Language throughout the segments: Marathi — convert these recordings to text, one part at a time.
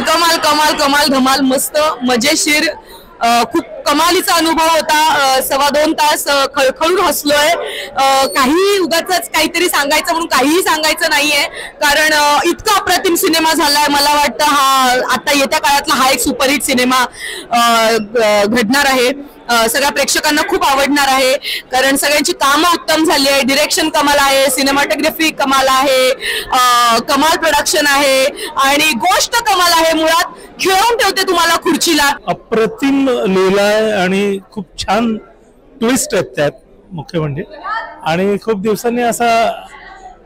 कमाल कमाल कमाल धमाल मस्त मजेशीर खूप कमालीचा अनुभव होता। 2.25 तास खळखळून हसलोय। काही उगाचच काहीतरी सांगायचं म्हणून काहीही सांगायचं नाहीये, कारण इतका अप्रतिम सिनेमा झालाय। मला वाटतं हा आता येत्या काळातला हा एक सुपरहिट सिनेमा घडणार आहे। सगळ्या प्रेक्षकांना खूप आवडणार आहे, कारण सगळ्यांची कामं उत्तम झाली आहे। डायरेक्शन कमाल आहे, सिनेमॅटोग्राफी कमाल आहे, कमाल प्रोडक्शन आहे आणि गोष्ट कमाल आहे। मुळात खेळून ठेवते तुम्हाला खुर्चीला। अप्रतिम लिहिलाय आणि खूप छान ट्विस्ट आहेत त्यात मुख्य म्हणजे, आणि खूप दिवसांनी असा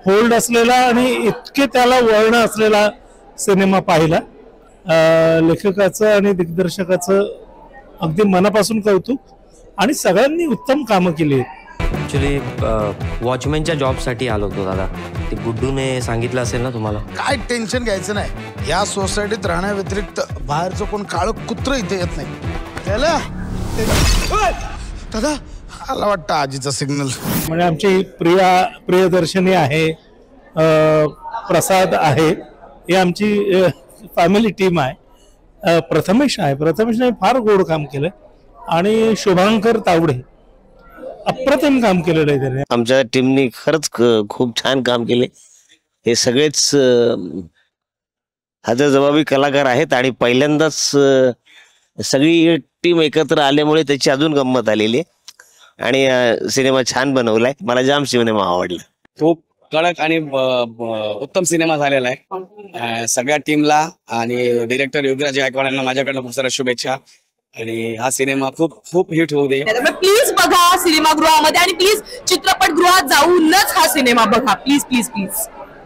होल्ड असलेला आणि इतके त्याला वळण असलेला सिनेमा पाहिला। लेखकाचं आणि दिग्दर्शकाचं अगदी मनापासून कौतुक, आणि सगळ्यांनी उत्तम कामं केली आहेत। ॲक्च्युली वॉचमॅनच्या जॉबसाठी आलो होतो दादा, ते गुड्डूने सांगितलं असेल ना तुम्हाला। काय टेन्शन घ्यायचं नाही, या सोसायटीत राहण्याव्यतिरिक्त बाहेरचं कोण काळं कुत्र इथे येत नाही। त्याला दादा आला वाटतं आजीचा सिग्नल। म्हणजे आमची प्रियदर्शनी आहे, प्रसाद आहे, ही आमची फॅमिली टीम आहे। प्रथमेशने फार गोड काम केलं, आणि शुभांकर तावडे अप्रतिम काम केलेलं आहे त्याने। आमच्या टीमनी खरंच खूप छान काम केले। हे सगळेच हजरजबाबी कलाकार आहेत, आणि पहिल्यांदाच सगळी टीम एकत्र आल्यामुळे त्याची अजून गंमत आलेली आहे, आणि सिनेमा छान बनवलाय। मला जाम सिनेमा आवडला, खूप कडक आणि उत्तम सिनेमा झालेला आहे। सगळ्या टीमला आणि डिरेक्टर योगराज गायकवाड यांना माझ्याकडनं खूप साऱ्या शुभेच्छा, आणि हा सिनेमा खूप खूप हिट होऊ दे। प्लीज बघा सिनेमागृहामध्ये, आणि प्लीज चित्रपटगृहात जाऊनच हा सिनेमा बघा, प्लीज प्लीज प्लीज।